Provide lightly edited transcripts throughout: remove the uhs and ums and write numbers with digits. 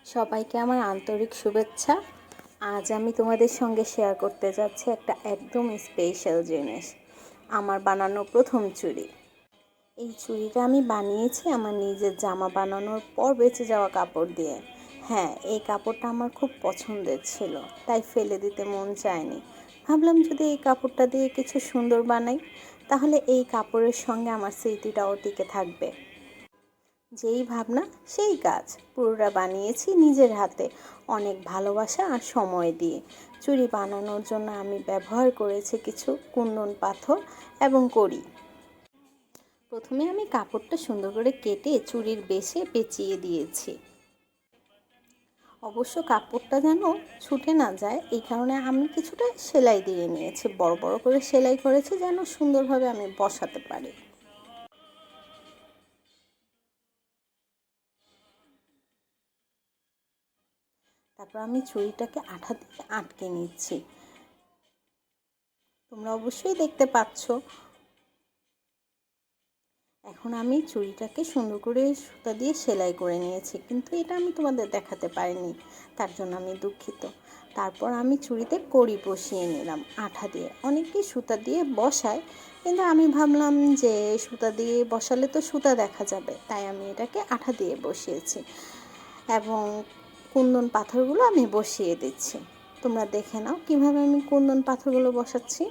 সবাইকে আমার আন্তরিক শুভেচ্ছা। আজ আমি তোমাদের সঙ্গে শেয়ার করতে যাচ্ছি একটা একদম স্পেশাল জিনিস, আমার বানানো প্রথম চুড়ি। এই চুড়িটা আমি বানিয়েছি আমার নিজের জামা বানানোর পর বেঁচে যাওয়া কাপড় দিয়ে। হ্যাঁ, এই কাপড়টা আমার খুব পছন্দের ছিল, তাই ফেলে দিতে মন চায়নি। ভাবলাম যদি এই কাপড়টা দিয়ে কিছু সুন্দর বানাই, তাহলে এই কাপড়ের সঙ্গে আমার স্মৃতিটাও টিকে থাকবে। যেই ভাবনা সেই কাজ, পুরোটা বানিয়েছি নিজের হাতে, অনেক ভালোবাসা আর সময় দিয়ে। চুড়ি বানানোর জন্য আমি ব্যবহার করেছি কিছু কুন্দন পাথর এবং কড়ি। প্রথমে আমি কাপড়টা সুন্দর করে কেটে চুড়ির বেশে পেঁচিয়ে দিয়েছি। অবশ্য কাপড়টা যেন ছুটে না যায়, এই কারণে আমি কিছুটা সেলাই দিয়ে নিয়েছি, বড় বড় করে সেলাই করেছি যেন সুন্দরভাবে আমি বসাতে পারি। তারপর আমি চুড়িটাকে আঠা দিয়ে আটকে নিচ্ছি। তোমরা অবশ্যই দেখতে পাচ্ছ। এখন আমি চুড়িটাকে সুন্দর করে সুতা দিয়ে সেলাই করে নিয়েছি, কিন্তু এটা আমি তোমাদের দেখাতে পারিনি, তার জন্য আমি দুঃখিত। তারপর আমি চুড়িতে কড়ি বসিয়ে নিলাম আঠা দিয়ে। অনেকেই সুতা দিয়ে বসায়, কিন্তু আমি ভাবলাম যে সুতা দিয়ে বসালে তো সুতা দেখা যাবে, তাই আমি এটাকে আঠা দিয়ে বসিয়েছি এবং কুন্দন পাথরগুলো আমি বসিয়ে দিচ্ছি। তোমরা দেখে নাও কিভাবে আমি কুন্দন পাথরগুলো বসাচ্ছি।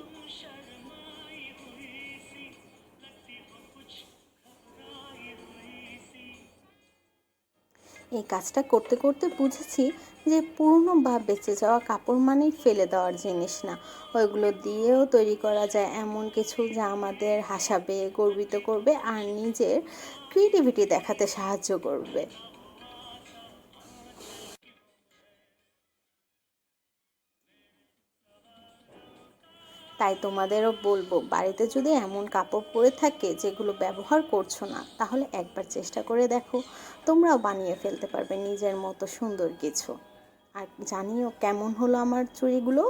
এই কাজটা করতে করতে বুঝেছি যে পুরনো বা বেঁচে যাওয়া কাপড় মানেই ফেলে দেওয়ার জিনিস না, ওইগুলো দিয়েও তৈরি করা যায় এমন কিছু যা আমাদের হাসাবে, গর্বিত করবে আর নিজের ক্রিয়েটিভিটি দেখাতে সাহায্য করবে। তাই তোমাদেরও বলবো, বাড়িতে যদি এমন কাপড় পরে থাকে যেগুলো ব্যবহার করছো না, তাহলে একবার চেষ্টা করে দেখো, তোমরাও বানিয়ে ফেলতে পারবে নিজের মতো সুন্দর কিছু। আর জানিও কেমন হলো আমার চুড়িগুলো।